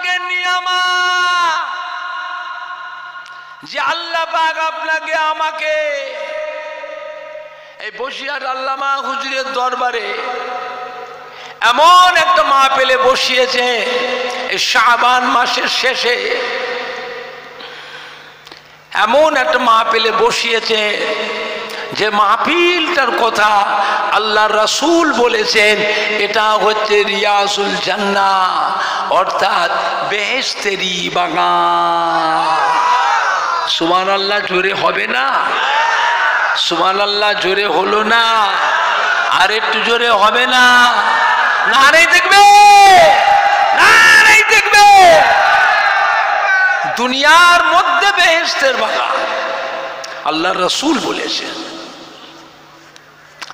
পাকের নিয়ামত যে আল্লাহ পাক আপনাকে আমাকে এই বসিরহাট আল্লামা হুজুরের দরবারে এমন একটা মাহফিলে বসিয়েছে এই শাবান মাসের শেষে, এমন একটা মাহফিলে বসিয়েছে যে মাহফিলটার কথা আল্লাহর রাসূল বলেছেন এটা হচ্ছে রিয়াজুল জান্নাহ, অর্থাৎ বেহেশতেরই বাগান। সুবহানাল্লাহ জোরে হবে না? সুবহানাল্লাহ জোরে হলো না? আর একটু জোরে হবে না? নারে দেখবে, নারে দেখবে। দুনিয়ার মধ্যে বেহেশতের বাগান আল্লাহর রাসূল বলেছেন।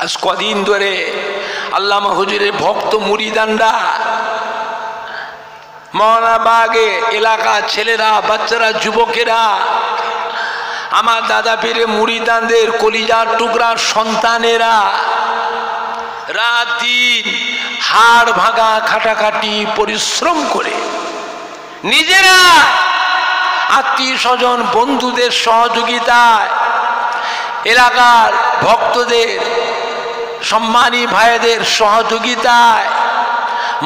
আজ কদিন ধরে আল্লামা হুজুরের ভক্ত মুরিদানরা মওলানাবাগে এলাকা ছেলেরা, বাচ্চারা, যুবকেরা, আমার দাদা পীরের মুরিদানদের কলিজার টুকরা সন্তানেরা রাত দিন হাড় ভাঙা খাটাখাটি পরিশ্রম করে নিজেরা আত্মীয় স্বজন বন্ধুদের সহযোগিতায়, এলাকার ভক্তদের সম্মানী ভাইদের সহযোগিতায়,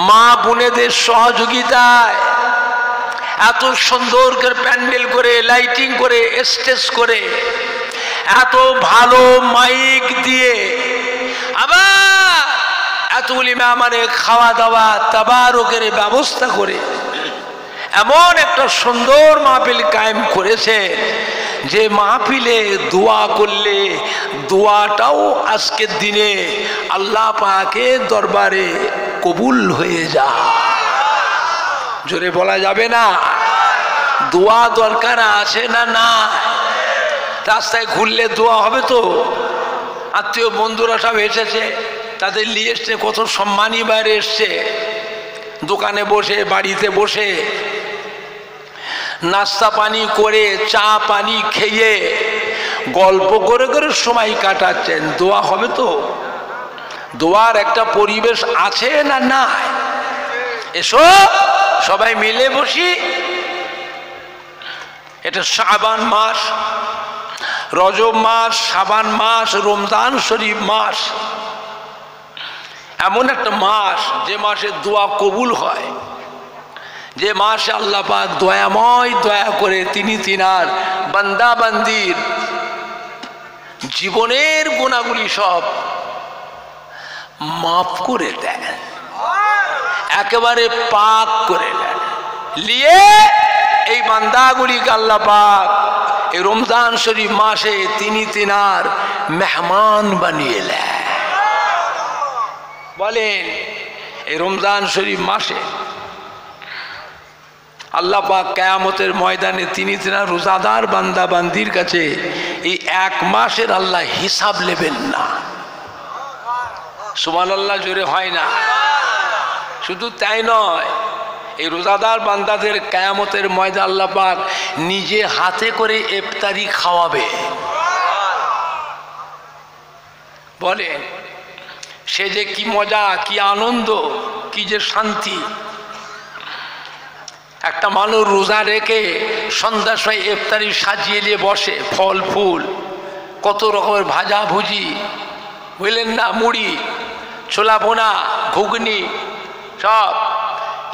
মা বোনেদের সহযোগিতায় এত সুন্দর করে প্যান্ডেল করে, লাইটিং করে, স্টেজ করে, এত ভালো মাইক দিয়ে, আবার এতগুলি মেহমানের খাওয়া দাওয়া তাবারুকের ব্যবস্থা করে এমন একটা সুন্দর মাহফিল কায়েম করেছে যে মাহফিলে দোয়া করলে দোয়াটাও আজকের দিনে আল্লাহ পাকের দরবারে কবুল হয়ে যায়। জোরে বলা যাবে না? দোয়া দরকার আছে না? না, রাস্তায় ঘুরলে দোয়া হবে তো। আত্মীয় বন্ধুরা সব এসেছে, তাদের নিয়ে এসছে, কত সম্মানী বাইরে এসছে, দোকানে বসে, বাড়িতে বসে নাস্তা পানি করে, চা পানি খেয়ে গল্প করে করে সময় কাটাচ্ছেন। দোয়া হবে তো? দোয়ার একটা পরিবেশ আছে না? না, এসো সবাই মিলে বসি। এটা শাবান মাস, রজব মাস, শাবান মাস, রমজান শরীফ মাস, এমন একটা মাস যে মাসে দোয়া কবুল হয়, যে মাসে আল্লাহ পাক দয়াময়, দয়া করে তিনি তিনার বান্দা বান্দির জীবনের গুনাহগুলি সব মাফ করে দেন, একেবারে পাক করে দেন। নিয়ে এই বান্দাগুলিকে আল্লাহ পাক এই রমজান শরীফ মাসে তিনি তিনার মেহমান বানিয়ে নেন। বলেন, এই রমজান শরীফ মাসে আল্লাহ পাক কিয়ামতের ময়দানে তিনি তিনার রোজাদার বান্দা বান্দির কাছে এই এক মাসের আল্লাহ হিসাব নেবেন না। সুবহানাল্লাহ জোরে হয় না? শুধু তাই নয়, এই রোজাদার বান্দাদের কিয়ামতের ময়দানে আল্লাহ পাক নিজে হাতে করে ইফতারি খাওয়াবে। বলেন, সে যে কি মজা, কি আনন্দ, কি যে শান্তি। একটা মানুষ রোজা রেখে সন্ধ্যার সময় ইফতারি সাজিয়ে নিয়ে বসে, ফল ফুল, কত রকমের ভাজা ভুজি, বুঝলেন না, মুড়ি, ছোলা ভোনা, ঘুগনি সব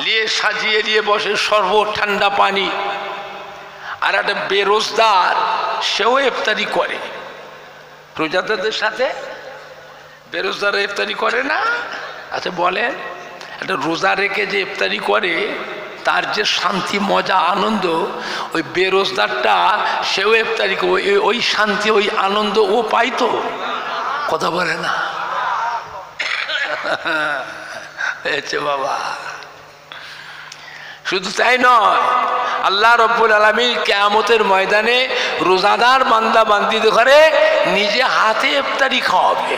নিয়ে সাজিয়ে দিয়ে বসে, শরবত, ঠান্ডা পানি। আর একটা বেরোজদার, সেও ইফতারি করে রোজাদারদের সাথে। বেরোজদার ইফতারি করে না? আচ্ছা বলেন, একটা রোজা রেখে যে ইফতারি করে তার যে শান্তি, মজা, আনন্দ, ওই বেরোজদারটা সেও ইফতারি করে, ওই শান্তি, ওই আনন্দ ও পাইতো? কথা বলে না? বাবা, শুধু তাই নয়, আল্লাহ রব্বুল আলামিন কিয়ামতের ময়দানে রোজাদার বান্দা বান্দিদের ঘরে নিজে হাতে ইফতারি খাওয়াবে।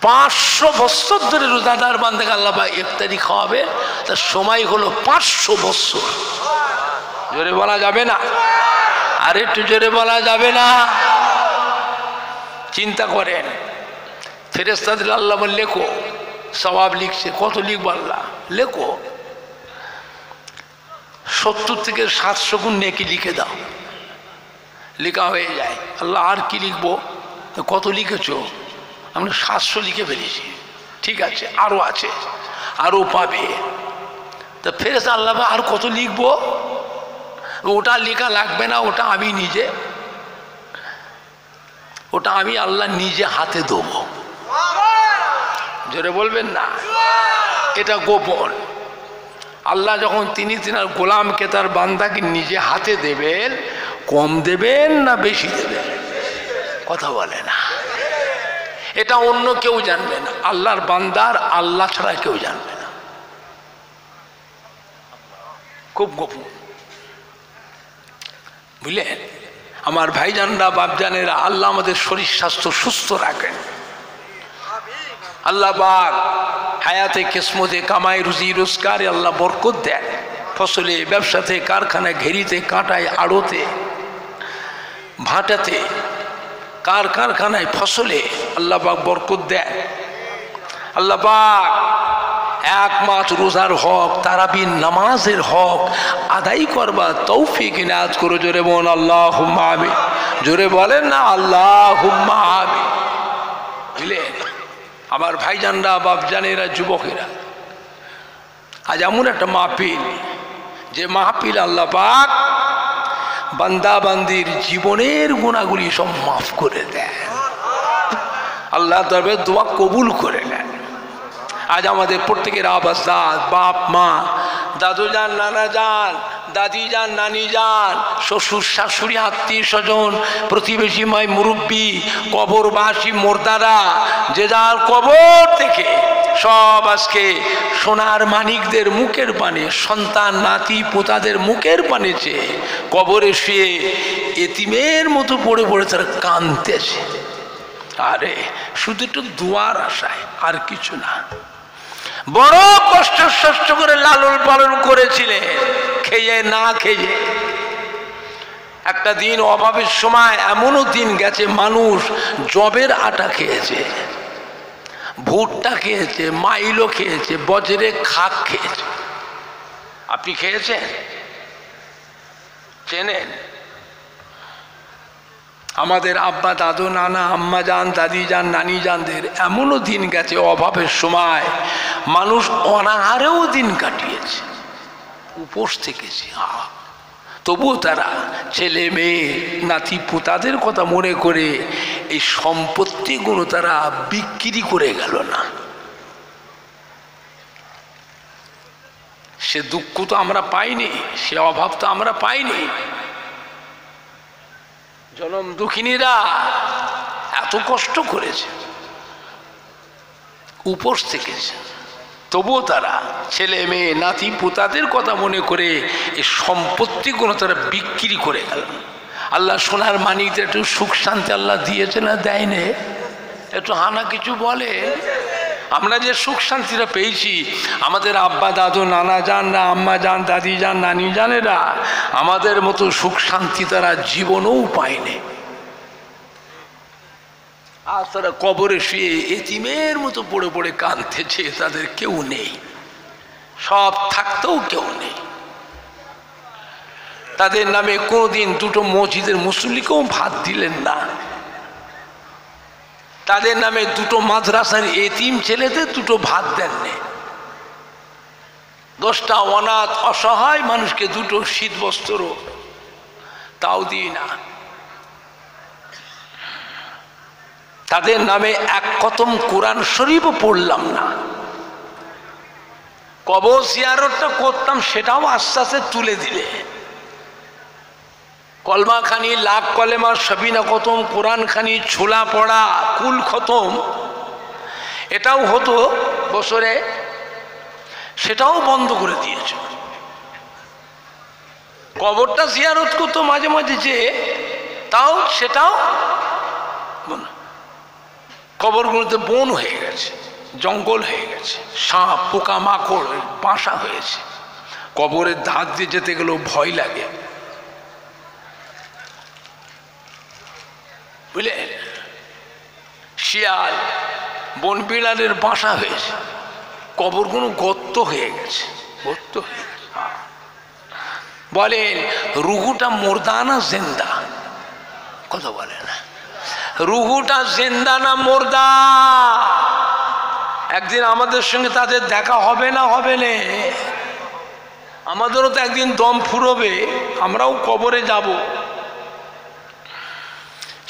500 বছর ধরে রোজাদার বান্দাকে আল্লাহ পাক ইফতারি খাওয়াবে, তার সময় হলো 500 বছর। জোরে বলা যাবে না? আর একটু জোরে বলা যাবে না? চিন্তা করেন, ফেরেশতাদের আল্লাহ বললে লেখো, সওয়াব লিখছে। কত লিখবো আল্লাহ? লেখো 70 থেকে 700 গুণ নেকি লিখে দাও। লেখা হয়ে যায়। আল্লাহ আর কি লিখবো? কত লিখেছো? আমি 700 লিখে ফেলেছি। ঠিক আছে, আরো আছে, আরো পাবে। তা ফেরেশতা আল্লাহ আর কত লিখবো? ওটা লেখা লাগবে না, ওটা আমি নিজে, ওটা আমি আল্লাহ নিজে হাতে দেবো। জোরে বলবেন না? এটা গোপন। আল্লাহ যখন তিনি তিনার গোলামকে, তার বান্দাকে নিজে হাতে দেবেন, কম দেবেন না বেশি দেবেন? কথা বলে না। এটা অন্য কেউ জানবে না, আল্লাহর বান্দার আল্লাহ ছাড়া কেউ জানবে না। খুব গোপন, বুঝলেন? আমার ভাইজানরা, বাপজানেরা, আল্লাহ আমাদের শরীর স্বাস্থ্য সুস্থ রাখেন। আল্লাহ পাক হায়াতে, কিসমতে, কামাই, রুজি রোজগারে আল্লাহ বরকত দেন। ফসলে, ব্যবসাতে, কারখানায়, ঘেরিতে, কাঁটায়, আড়তে, ভাটাতে, কারখানায়, ফসলে আল্লাহ পাক বরকত দেন। আল্লাহ পাক এক মাস রোজার হক, তারাবির নামাজের হক আদায় করবার তৌফিক ইনায়াত করো। জোরে বলেন আল্লাহুম্মা আমিন। জোরে বলেন না আল্লাহুম্মা আমিন। বুঝলেন আমার ভাইজানরা, বাপজানেরা, যুবকেরা, আজ এমন একটা মাহফিল, যে মাহফিল আল্লাহ পাক বান্দা বান্দির জীবনের গুনাহগুলি সব মাফ করে দেন। আল্লাহ দরবারে দোয়া কবুল করে নেন। আজ আমাদের প্রত্যেকের আবাসদাদ, বাপ মা, দাদু যান, নানা যান, দাদি যান, নানি যান, শ্বশুর শাশুড়ি, আত্মীয় স্বজন, প্রতিবেশী, মাই, মুরব্বী, কবরবাসী, মোর্দারা, যে যার কবর থেকে সব আজকে সোনার মানিকদের মুখের পানে, সন্তান নাতি পোতাদের মুখের পানে চেয়ে কবরে শুয়ে এতিমের মতো পড়ে পড়ে তারা কাঁদতেছে। আরে শুধু একটু দোয়ার আশায়, আর কিছু না। বড় কষ্ট করে লালন পালন করেছিলেন, খেয়ে না খেয়ে। একটা দিন অভাবের সময় এমনও দিন গেছে, মানুষ জবের আটা খেয়েছে, ভুট্টা খেয়েছে, মাইলো খেয়েছে, বজ্রে খাক খেয়েছে। আপনি খেয়েছেন? চেনেন? আমাদের আব্বা, দাদু, নানা, আম্মা যান, দাদি যান, নানি যানদের এমনও দিন গেছে অভাবের সময় মানুষ অনাহারেও দিন কাটিয়েছে, উপোস থেকেছে। তবুও তারা ছেলে মেয়ে নাতি পোতাদের কথা মনে করে এই সম্পত্তিগুলো তারা বিক্রি করে গেল না। সে দুঃখ তো আমরা পাইনি, সে অভাব তো আমরা পাইনি। জনম দুঃখিনীরা এত কষ্ট করেছে, উপোস থেকেছে, তবুও তারা ছেলে মেয়ে নাতি পোতাদের কথা মনে করে এই সম্পত্তিগুলো তারা বিক্রি করে গেল। আল্লাহ সোনার মানিকদের একটু সুখ শান্তি আল্লাহ দিয়েছে না দেয়নি? একটু হানা কিছু বলে। আমরা যে সুখ শান্তিটা পেয়েছি, আমাদের আব্বা দাদু নানা যান না, আম্মা যান, দাদি যান, নানি জানেরা আমাদের মতো সুখ শান্তি তারা জীবনেও পায়নি। আর তারা কবরে শুয়ে এতিমের মতো পড়ে পড়ে কাঁদতেছে, তাদের কেউ নেই, সব থাকতেও কেউ নেই। তাদের নামে কোনোদিন দুটো মসজিদের মুসল্লিকেও ভাত দিলেন না। তাদের নামে দুটো মাদ্রাসার এতিম ছেলেদের দুটো ভাত দেননি। 10টা অনাথ অসহায় মানুষকে দুটো শীত বস্ত্র তাও দিই না। তাদের নামে এক খতম কোরআন শরীফও পড়লাম না। কবর জিয়ারতটা করতাম, সেটাও আস্তে আস্তে তুলে দিলে। কলমা খানি, লাখ কলেমা, সবিনা খতম, কোরআন খানি, ছোলা পড়া, কুল খতম, এটাও হতো বছরে, সেটাও বন্ধ করে দিয়েছে। কবরটা জিয়ারত করতো মাঝে মাঝে, যে তাও সেটাও কবরগুলোতে বন হয়ে গেছে, জঙ্গল হয়ে গেছে, সাপ পোকা মাকড় বাসা হয়েছে। কবরের ধার দিয়ে যেতে গেলেও ভয় লাগে, বুঝলে? শিয়াল বন বিড়ালের বাসা হয়েছে। কবরগুলো গর্ত হয়ে গেছে, গর্ত হয়ে গেছে। বলেন রুহুটা মুর্দা না জিন্দা? কথা বলে না, রুহুটা জিন্দা না মুর্দা? একদিন আমাদের সঙ্গে তাদের দেখা হবে না হবে না? আমাদেরও তো একদিন দম ফুরবে, আমরাও কবরে যাব।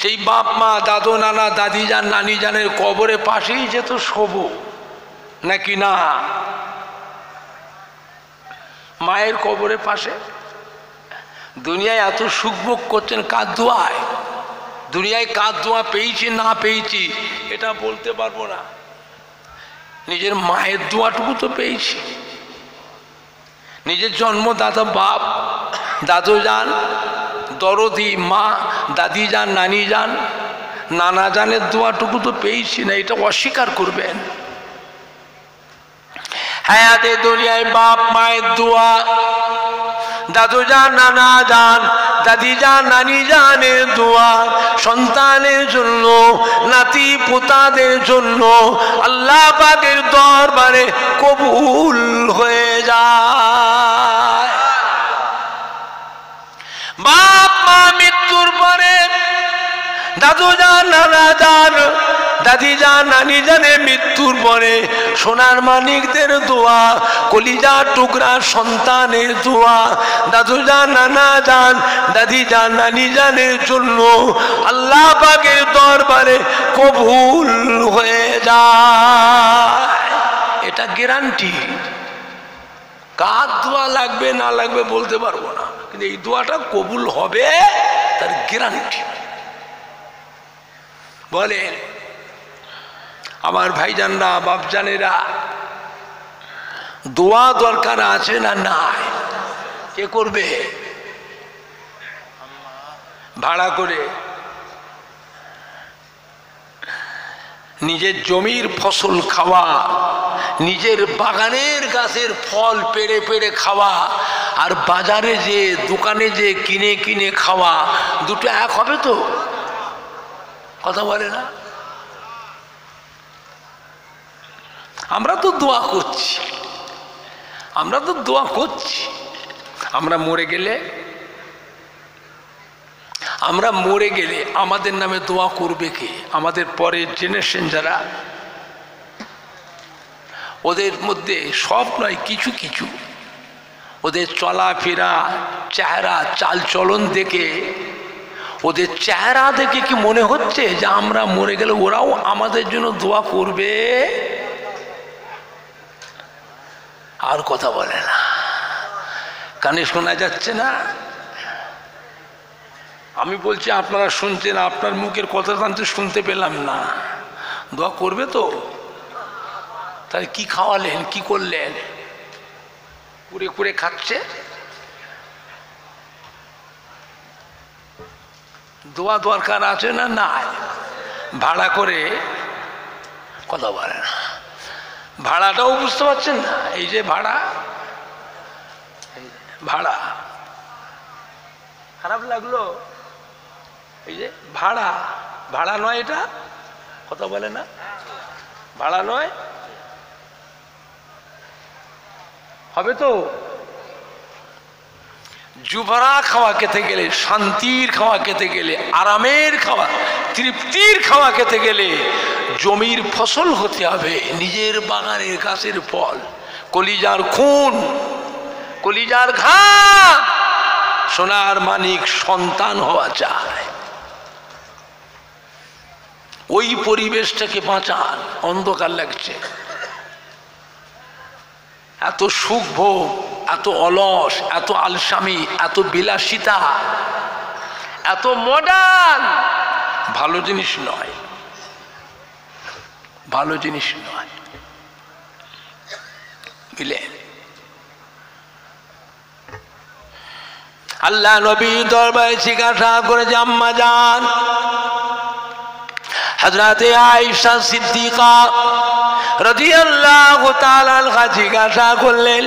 সেই বাপ মা দাদু নানা দাদি যান নানি জানের কবরের পাশেই যেত শোবো নাকি না? মায়ের কবরের পাশে। দুনিয়ায় এত সুখ ভোগ করছেন কার দোয়ায়? দুনিয়ায় কার দোয়া পেয়েছি না পেয়েছি এটা বলতে পারবো না, নিজের মায়ের দোয়াটুকু তো পেয়েছি। নিজের জন্মদাতা বাপ দাদু যান, দরদি মা, দাদি যান, নানি যান, নানা জানের দোয়াটুকু তো পেয়েছি না, এটা অস্বীকার করবেন? হায়াতে দুনিয়ায় বাপ মায়ের দোয়া, দাদু যান, নানা যান, দাদি যান, নানি জানের দোয়া সন্তানের জন্য, নাতি পোতাদের জন্য আল্লাহ পাকের দরবারে কবুল হয়ে যায়। বাপ মা মৃত্যুর পরে দাদু যান, নানা যান, দাদি যান, নানি জানের মৃত্যুর পরে সোনার মানিকদের দোয়া, কলিজা টুকরা সন্তানের দোয়া দাদু যান, নানা যান, দাদি যান, নানি জানের জন্য আল্লাহ পাকের দরবারে কবুল হয়ে যায়। এটা গ্যারান্টি। কার দোয়া লাগবে না লাগবে বলতে পারবো না, কিন্তু এই দোয়াটা কবুল হবে তার গ্যারান্টি। বলেন আমার ভাইজানরা বাপজানেরা, দোয়া দরকার আছে না নাই? কে করবে? ভাড়া করে নিজের জমির ফসল খাওয়া, নিজের বাগানের গাছের ফল পেড়ে পেড়ে খাওয়া, আর বাজারে যে দোকানে যে কিনে কিনে খাওয়া, দুটো এক হবে তো? কথা বলে না? আমরা তো দোয়া করছি, আমরা তো দোয়া করছি। আমরা মরে গেলে আমাদের নামে দোয়া করবে কে? আমাদের পরের জেনারেশন যারা, ওদের মধ্যে সব নয়, কিছু কিছু ওদের চলাফেরা, চেহারা, চাল চলন দেখে, ওদের চেহারা দেখে কি মনে হচ্ছে যে আমরা মরে গেলে ওরাও আমাদের জন্য দোয়া করবে? আর কথা বলে না, কানে শোনা যাচ্ছে না? আমি বলছি আপনারা শুনছেন, আপনার মুখের কথা তো শুনতে পেলাম না। দোয়া করবে তো? তাহলে কি খাওয়ালেন, কি করলেন? কুড়ে কুড়ে খাচ্ছে। দোয়া দরকার আছে না নাই? ভাড়া করে, কথা বলে না, ভাড়াটাও বুঝতে পারছেন না? এই যে ভাড়া, ভাড়া খারাপ লাগলো, এই যে ভাড়া, ভাড়া নয় এটা, কথা বলে না, ভাড়া নয়, হবে তো? জুবারা খাওয়া খেতে গেলে, শান্তির খাওয়া খেতে গেলে, আরামের খাওয়া, তৃপ্তির খাওয়া খেতে গেলে জমির ফসল হতে হবে, নিজের বাগানের গাছের ফল, কলিজার খুন, কলিজার ঘাম, সোনার মানিক সন্তান হওয়া চায়। ওই পরিবেশটাকে বাঁচান। অন্ধকার লাগছে, এত সুখ ভোগ, এত অলস, এত আলসামি, এত বিলাসিতা, এত মডার্ন, ভালো জিনিস নয়, ভালো জিনিস নয়। বুঝলে? আল্লাহ নবী দরবারে জিজ্ঞাসা করেছে, আম্মা জান হযরতে আয়েশা সিদ্দিকা রাদিয়াল্লাহু তাআলা আনহা জিজ্ঞাসা করলেন,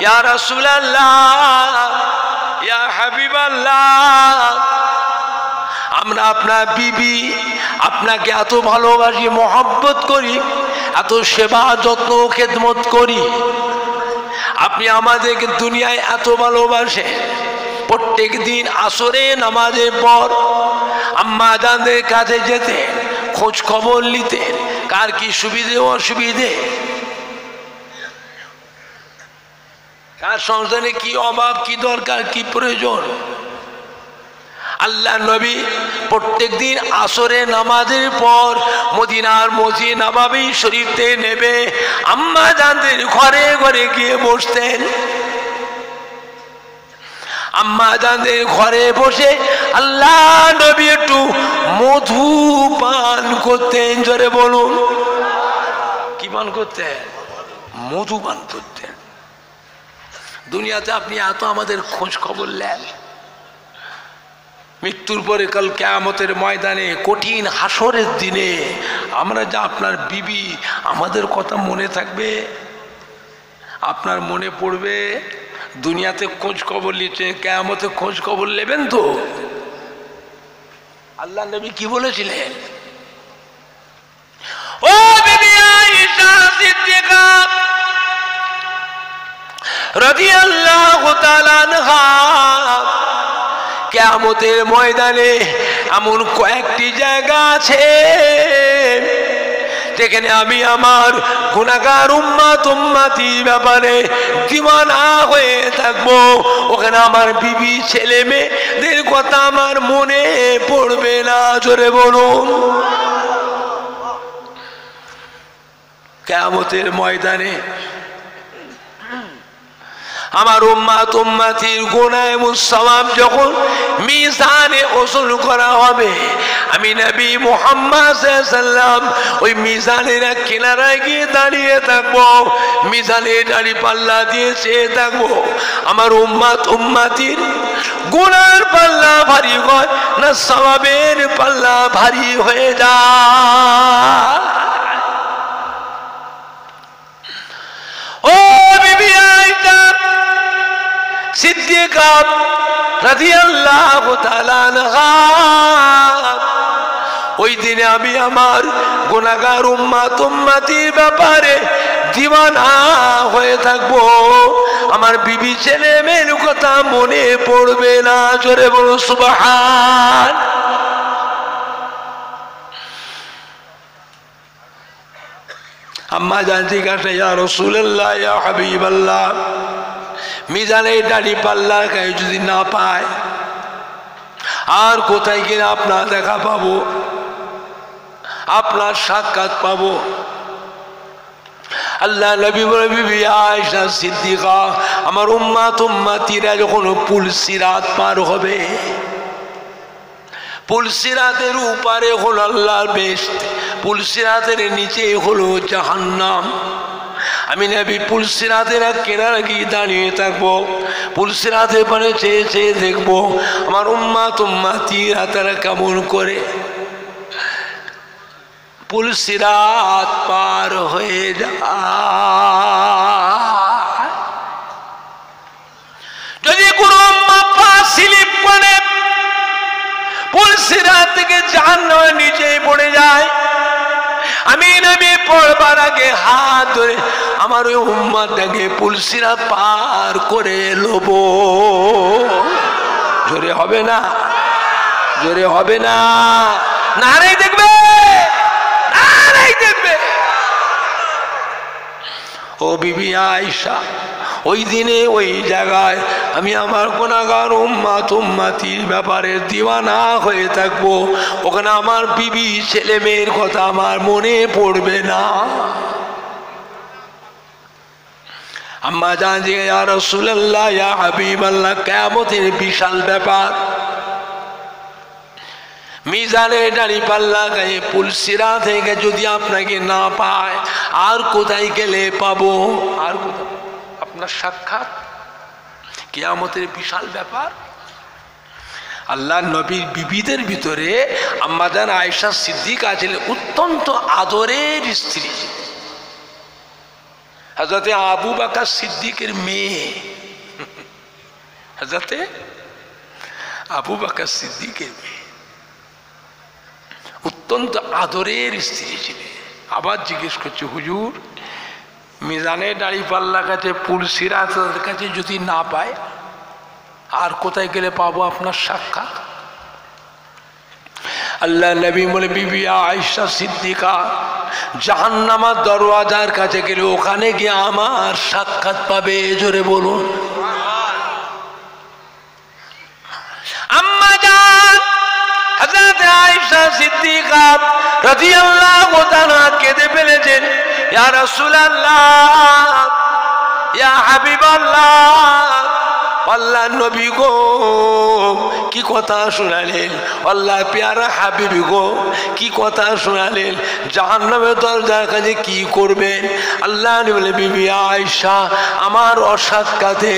ইয়া রাসূলুল্লাহ, ইয়া হাবিবাল্লাহ, আমরা আপনার বিবি, আপনাকে এত ভালোবাসি, মহব্বত করি, এত সেবা যত্ন খেদমত করি, আপনি আমাদেরকে দুনিয়ায় এত ভালোবাসেন। প্রত্যেক দিন আসরে নামাজের পর আম্মা জানদের কাছে যেতেন, খোঁজ খবর নিতেন, কার কি সুবিধে অসুবিধে, কার সংসারে কি অভাব, কি দরকার, কি প্রয়োজন। আল্লাহ নবী প্রত্যেক দিন আসরে নামাজের পর মদিনার মসজিদ নববী শরীফে নেবে আম্মা জানদের ঘরে ঘরে গিয়ে বসতেন। আম্মা জানদের ঘরে বসে আল্লাহ নবী একটু মধু পান করতেন। জোরে বলুন, কি পান করতেন? মধু পান করতেন। দুনিয়াতে আপনি এত আমাদের খোঁজ খবর নেন, মৃত্যুর পরে কাল কিয়ামতের ময়দানে কঠিন হাসরের দিনে আমরা যা আপনার বিবি, আমাদের কথা মনে থাকবে? আপনার মনে পড়বে? দুনিয়াতে খোঁজ খবর নিচ্ছেন, কিয়ামতে খোঁজ খবর নেবেন তো? আল্লাহ নবী কি বলেছিলেন? ও বিবি আয়েশা সিদ্দিকা রাদিয়াল্লাহু তাআলা আনহা, কিয়ামতের ময়দানে এমন কয়েকটি জায়গা আছে যেখানে আমি আমার গুনাহগার উম্মতির ব্যাপারে দিওয়ানা হয়ে থাকবো। ওখানে আমার বিবি ছেলে মেয়েদের কথা আমার মনে পড়বে না। জোরে বলুন। কিয়ামতের ময়দানে আমার উম্মতির গুনাহ এবং সওয়াব যখন মিজানে ওজন করা হবে, আমি নবী মুহাম্মদ সাল্লাল্লাহু আলাইহি ওয়াসাল্লাম ওই মিজানের এক কিনারায় গিয়ে দাঁড়িয়ে থাকবো, মিজানের দাঁড়ি পাল্লা দিয়ে চেয়ে থাকবো আমার উম্মতির গুনার পাল্লা ভারী হয় না সওয়াবের পাল্লা ভারী হয়ে যায়। ও বিবি আয়েশা সিদ্দিকা রাদিয়াল্লাহু তাআলা আনহা, ওই দিনে আমি আমার গুনাহগার উম্মতির ব্যাপারে দিওয়ানা হয়ে থাকবো। আমার বিবি ছেলে মেয়ের কথা মনে পড়বে না। জোরে বলুন সুবহান। আম্মা জান জিজ্ঞাসা, ইয়া রাসূলুল্লাহ, ইয়া হাবিবাল্লাহ, মিজানের দাড়ি পাল্লা গায়ে যদি না পায় আর কোথায় গিয়ে আপনার দেখা পাবো, আপনার সাক্ষাৎ পাবো? আল্লাহ নবী বলে, বিবি আয়েশা সিদ্দিকা, আমার উম্মতিরা যখন পুলসিরাত পার হবে, পুলসিরাতের উপরে হলো আল্লাহর বেহেশত, পুলসিরাতের নিচে হলো জাহান্নাম। আমি নবী পুলসিরাতের কিনারে গিয়ে দাঁড়িয়ে থাকবো, পুলসিরাতের পারে চেয়ে চেয়ে দেখবো আমার উম্মতিরা তারা কেমন করে পুলসিরাত পার হয়ে যায়। যদি কোনো পা স্লিপ করে পুলসিরাত থেকে জাহান্নামের নিচে পড়ে যায়, আমি নবী পড়বার আগে হাত ধরে আমার ওই উম্মতটাকে পুলসিরাত পার করে লব। জোরে হবে না? জোরে হবে না? নারাই দেখবে, নারাই দেখবে। ও বিবি আয়েশা, ওই দিনে ওই জায়গায় আমি আমার গুনাহগার উম্মতির ব্যাপারে দিওয়ানা হয়ে থাকবো। ওখানে আমার বিবি ছেলে মেয়ের কথা আমার মনে পড়বে না। আম্মা জান যে, ইয়া রাসূলুল্লাহ, ইয়া হাবিবাল্লাহ, কিয়ামতের বিশাল ব্যাপার। মিজানে দাঁড়ি পাল্লা গায়ে পুলসিরাত থেকে যদি আপনাকে না পায় আর কোথায় গেলে পাবো? আর কোথায় আপনার সাক্ষাৎ? কিয়ামতের বিশাল ব্যাপার। আল্লাহ নবীর বিবিদের ভিতরে আম্মা জান আয়েশা সিদ্দিকা ছিলেন অত্যন্ত আদরের স্ত্রী, হযরতে আবু বকর সিদ্দিকের মেয়ে, হযরতে আবু বকর সিদ্দিকের মেয়ে, অত্যন্ত আদরের স্ত্রী ছিলেন। আবার জিজ্ঞেস করছে, হুজুর মিজানে দাঁড়িপাল্লার কাছে, পুলসিরাতের কাছে যদি না পায়, আর কোথায় গেলে পাবো আপনার সাক্ষাৎ? আল্লাহ নবী বলে, বিবি আয়েশা সিদ্দিকা জাহান্নামের দরওয়াজার কাছে গেলে ওখানে গিয়ে আমার সাক্ষাৎ পাবে। জোরে বলুন। আম্মা জান হযরত আয়েশা সিদ্দিকা রাদিয়াল্লাহু তাআলা কেঁদে ফেলেছেন, ইয়া রাসূলুল্লাহ, ইয়া হাবিবাল্লাহ, আল্লাহ নবী গো কি কথা শোনালেন, আল্লাহ প্যারা হাবিবি গো কি কথা শোনালেন, জাহান্নামের দরজার কাছে কি করবেন? আল্লাহ বলে, বিবি আয়েশা আমার অসাক্ষাতে,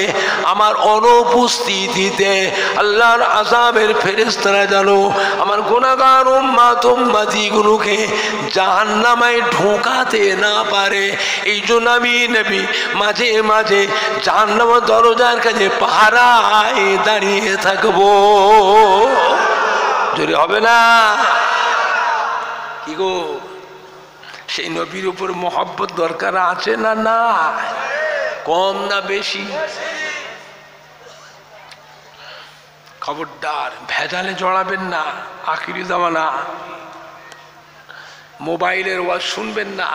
আমার অনুপস্থিতিতে আল্লাহর আযাবের ফেরেশতারা জানো আমার গুনাহগার উম্মত উম্মতিগুলোকে জাহান্নামে ঢোকাতে না পারে। এই জন্য আমি নবী মাঝে মাঝে জাহান্নামের দরজার কাছে পাহারায় দাঁড়িয়ে থাকবো। জোরে হবে না? কি গো, সেই নবীর উপর মহব্বত দরকার আছে না? না, কম না বেশি? খবরদার ভেজালে জড়াবেন না। আখিরি জামানা, মোবাইলের ওয়াজ শুনবেন না।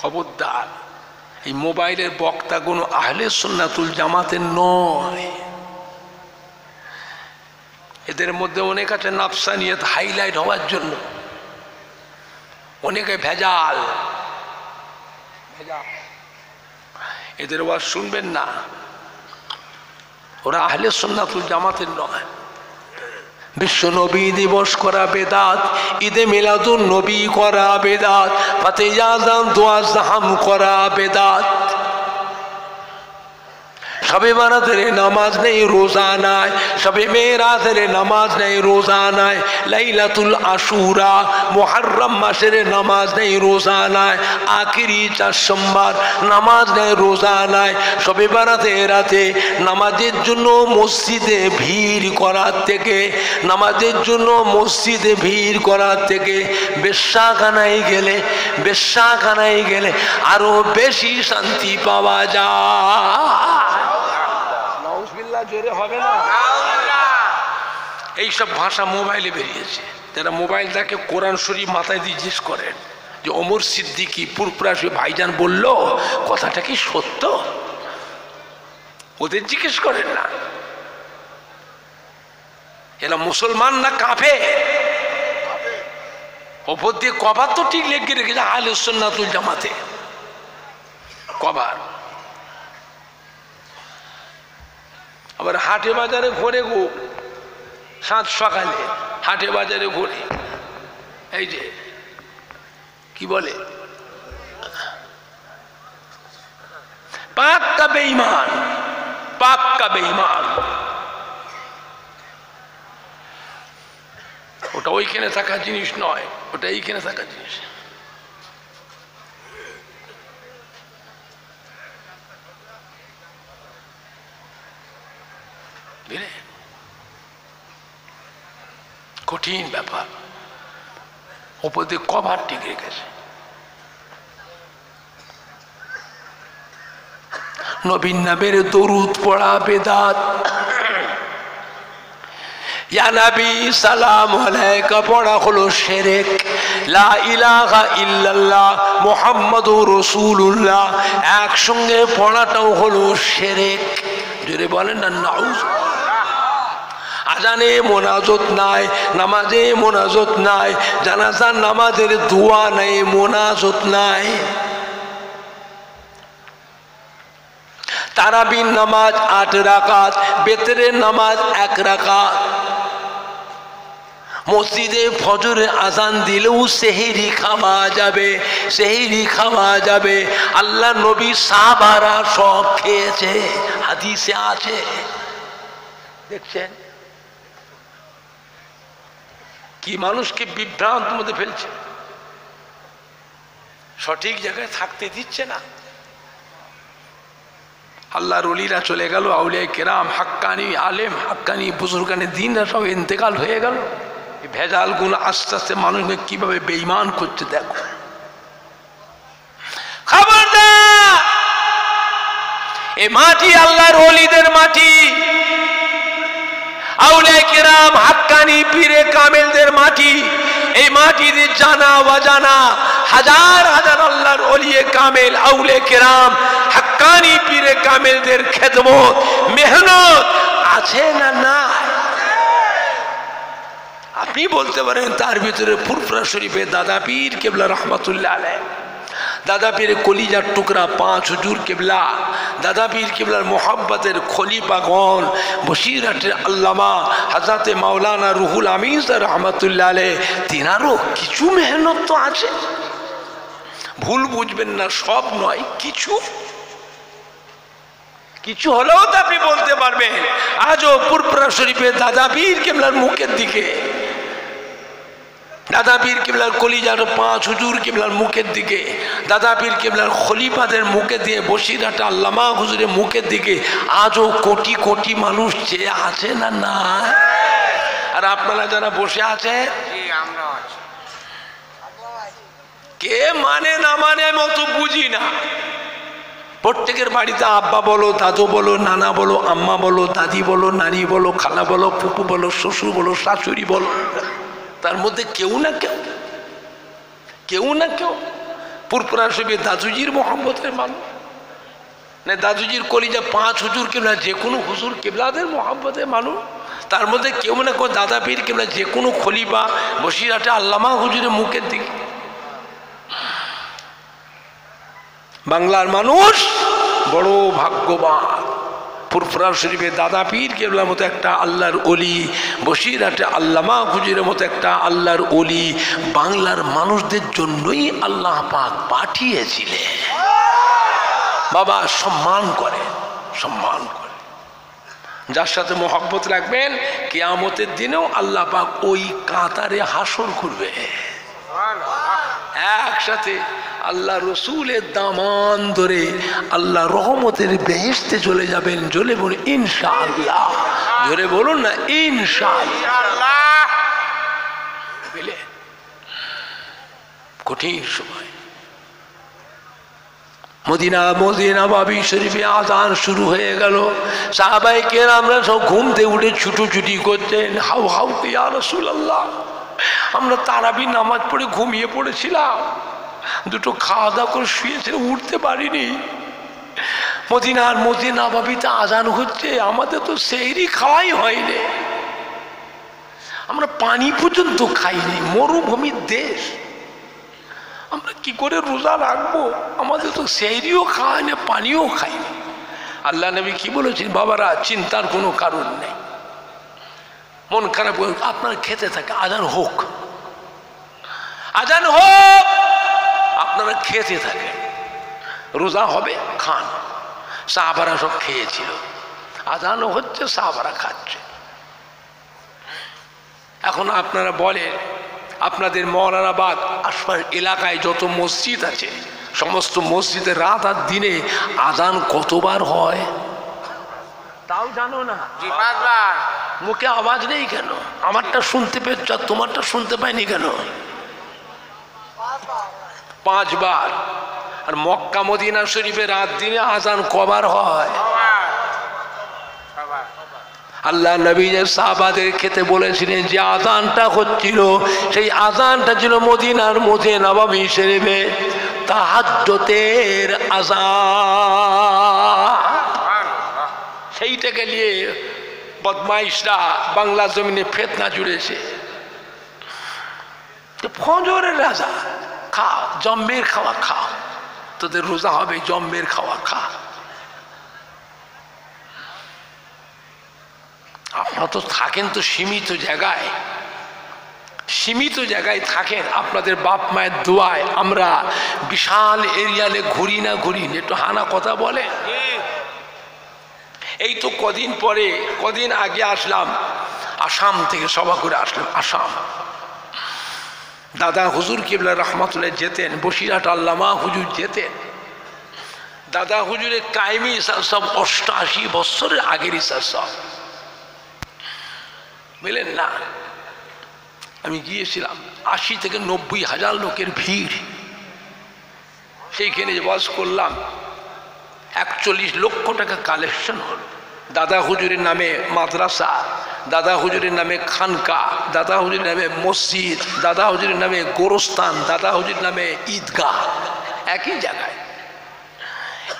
খবরদার, এই মোবাইলের বক্তা কোনো আহলে সুন্নাতুল জামাতের নয়। এদের মধ্যে অনেক আছে নাফসানিয়ত হাইলাইট হওয়ার জন্য, অনেকে ভেজাল। এদের ওয়াজ শুনবেন না, ওরা আহলে সুন্নাতুল জামাতের নয়। বিশ্ব নবী দিবস করা বেদাত, ঈদে মিলাদুন নবী করা বেদাত, ফাতে আযান দোয়া জাহাম করা বেদাত। শবে বারাতের নামাজ নেই, রোজা নাই, শবে মেরাজের নামাজ নেই, রোজা নাই, লাইলাতুল আশুরা মুহররম মাসের নামাজ নেই, রোজা নাই, আখিরি 4 সোমবার নামাজ নেই, রোজা নাই। শবে বারাতের রাতে নামাজের জন্য মসজিদে ভিড় করার থেকে, নামাজের জন্য মসজিদে ভিড় করার থেকে বেশ্যাখানায় গেলে আরো বেশি শান্তি পাওয়া যায়। জোরে হবে না? এইসব ভাষা মোবাইলে বেরিয়েছে। যারা মোবাইল দেখে কোরআন শরীফ মাথায় দিয়ে জিজ্ঞেস করেন যে ওমর সিদ্দিকী পুরপুরাশি ভাইজান বলল, কথাটা কি সত্য? ওদের জিজ্ঞেস করেন না, এরা মুসলমান না কাফের? ওপর দিয়ে কভার তো ঠিক লেগে রেখেছে আহলে সুন্নাতুল জামাতে, কভার। আবার হাটে বাজারে ঘোরে গো, সাত সকালে হাটে বাজারে ঘোরে, এই যে কি বলে পাক্কা বেঈমান, পাক্কা বেঈমান। ওটা ওইখানে থাকা জিনিস নয়, ওটা এইখানে থাকা জিনিস। কঠিন ব্যাপার, ওপর দিয়ে কভার টিকে গেছে। নবীর নামের দরুদ পড়া বেদাত। ইয়া নবী সালাম আলাইকা পড়া হলো শিরক। লা ইলাহা ইল্লাল্লাহ মুহাম্মাদুর রাসূলুল্লাহ একসঙ্গে পড়াটাও হলো শিরক। জোরে বলেন না নাউজ। আজানে মোনাজত নাই, নামাজে মোনাজত নাই, জানাজার নামাজের দোয়া নাই, মোনাজত নাই। তারাবির নামাজ 8 রাকাত, বেতরের নামাজ 1 রাকাত। মসজিদে ফজরের আজান দিলেও সেহরি খাওয়া যাবে, সেহরি খাওয়া যাবে। আল্লাহ নবী সাহাবারা সব খেয়েছে, হাদিসে আছে। দেখছেন কি মানুষকে বিভ্রান্ত মধ্যে ফেলছে, সঠিক জায়গায় থাকতে দিচ্ছে না। আল্লাহর ওলিরা চলে গেল, আউলিয়া কেরাম, হাক্কানি আলেম, হাক্কানি বুজুর্গানে দিনরা সব ইন্তেকাল হয়ে গেল। এই ভেজালগুলো আস্তে আস্তে মানুষকে কিভাবে বেঈমান করছে দেখো। খবরদার, এই মাটি আল্লাহর ওলিদের মাটি, আউলিয়া কিরাম হাক্কানি পীরে কামেলদের মাটি। এই মাটিতে জানা অজানা হাজার হাজার আল্লাহর ওলিয়ে কামেল আউলিয়া কিরাম হাক্কানি পীরে কামেলদের খেদমত মেহনত আছে না নাই? আপনি বলতে পারেন তার ভিতরে ফুরফুরা শরীফে দাদা পীর কেবলা রহমাতুল্লাহ আলাইহ, দাদা পীরের কলিজার টুকরা পাঁচ হুজুর কেবলা, দাদা পীর কেবলার মোহাব্বতের খলিফাগণ, বসিরহাটের আল্লামা হযরতে মাওলানা রুহুল আমিন রহমাতুল্লাহ আলাইহ, তিনারও কিছু মেহনত তো আছে। ভুল বুঝবেন না, সব নয়, কিছু কিছু হলেও তো আপনি বলতে পারবেন। আজও ফুরফুরা শরীফে দাদা পীর কেবলার মুখের দিকে, দাদা পীর কেবলার কলিজার পাঁচ হুজুর কেবলার মুখের দিকে, দাদা পীর কেবলার খলিফাদের মুখে দিয়ে, বসিরহাট আল্লামা হুজুরের মুখের দিকে আজও কোটি কোটি মানুষ চেয়ে আছে না না? আর আপনারা যারা বসে আছে, কে মানে না মানে আমি অত বুঝি না। প্রত্যেকের বাড়িতে আব্বা বলো, দাদু বলো, নানা বলো, আম্মা বলো, দাদি বলো, নানি বলো, খালা বলো, ফুপু বলো, শ্বশুর বলো, শাশুড়ি বলো, তার মধ্যে কেউ না কেউ ফুরফুরা শরীফে দাদুজির মোহাম্মতের মানুষ না, দাদুজির কলিজা পাঁচ হুজুর কেবলা যে কোনো হুজুর কেবলাদের মোহাম্মতের মানুষ, তার মধ্যে কেউ না কেউ দাদা পীর কেবলা যে কোনো খলিফা, বসিরহাটে আল্লামা হুজুরের মুখের দিকে। বাংলার মানুষ বড় ভাগ্যবান, ফুরফুরা শরীফে দাদা পীর কেবলার মতো একটা আল্লাহর ওলি, বসিরহাটে আল্লামা হুজুরের মতো একটা আল্লাহর ওলি বাংলার মানুষদের জন্যই আল্লাহ পাক পাঠিয়েছিলেন। বাবা সম্মান করে, সম্মান করে, যার সাথে মহব্বত রাখবেন কিয়ামতের দিনেও আল্লাহ পাক ওই কাতারে হাসর করবে একসাথে। আল্লাহ রসুলের দামান ধরে আল্লাহ রহমতের বেহেশতে চলে যাবেন। জোরে বলুন ইনশাআল্লাহ, জোরে বলুন না ইনশাআল্লাহ। বুঝলে, কঠিন সময়। মদিনা বাবি শরীফে আযান শুরু হয়ে গেল। সাহাবায়ে কেরামরা সব ঘুম থেকে উঠে ছুটোছুটি করতেন, হাউ হাউ ইয়া রাসূলুল্লাহ, আমরা তারাবি নামাজ পড়ে ঘুমিয়ে পড়েছিলাম, দুটো খাওয়া দাওয়া করে শুয়েছিল, উঠতে পারিনি। মদিনা বাবিতে আজান হচ্ছে, আমাদের তো সেহরি খাওয়াই হয়নি, আমরা পানি পর্যন্ত খাইনি, মরুভূমির দেশ, আমরা কি করে রোজা রাখবো? আমাদের তো সেহরিও খাওয়ায়নি, পানিও খাইনি। আল্লাহ নবী কি বলেছেন? বাবারা চিন্তার কোনো কারণ নেই, মন খারাপ আপনার খেতে থাকে, আজান হোক, আজান হোক, আপনারা খেতে থাকেন, রোজা হবে খান। সাহাবারা সব খেয়েছিল, আজানও হচ্ছে, সাহাবারা খাচ্ছে। এখন আপনারা বলেন, আপনাদের মৌলানাবাদ আশপাশ এলাকায় যত মসজিদ আছে, সমস্ত মসজিদে রাত আর দিনে আজান কতবার হয় তাও জানো না? মুখে আওয়াজ নেই কেন? আমারটা শুনতে পেয়েছ, তোমারটা শুনতে পাইনি কেন? 5 বার। আর মক্কা মদিনা শরীফে রাত দিনে আজান কবার হয়? আল্লাহ নবী যে সাহাবাদের খেতে বলেছিলেন যে আজানটা হচ্ছিল, সেই আজানটা ছিল মদিনার মধ্যে নববী শরীফে তাহাজ্জুদের আজান। সেইটাকে নিয়ে বদমাইশরা বাংলা জমিনে ফিতনা জুড়েছে। ফজরের রাজা খাও, জম্মের খাওয়া খাও, তোদের রোজা হবে, জম্মের খাওয়া খা। আপনারা তো থাকেন তো সীমিত জায়গায়, সীমিত জায়গায় থাকেন। আপনাদের বাপ মায়ের দোয়ায় আমরা বিশাল এরিয়ালে ঘুরি না, একটু হানা কথা বলে। এই তো কদিন আগে আসলাম, আসাম থেকে সভা করে আসলাম। আসাম দাদা হুজুর কিবলা রহমাতুল্লাহ যেতেন, বসিরহাট আল্লামা হুজুর যেতেন। দাদা হুজুরের কায়েমি সব 88 বছরের আগের সব, বুঝলেন না? আমি গিয়েছিলাম, 80 থেকে 90 হাজার লোকের ভিড়। সেইখানে যে ওয়াজ করলাম, 41 লক্ষ টাকা কালেকশন হল। দাদা হুজুরের নামে মাদ্রাসা, দাদা হুজুরের নামে খানকা, দাদা হুজুরের নামে মসজিদ, দাদা হুজুরের নামে গোরস্থান, দাদা হুজুরের নামে ঈদগাহ, একই জায়গায়।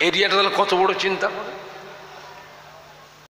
এরিয়াটা তাহলে কত বড় চিন্তা করে।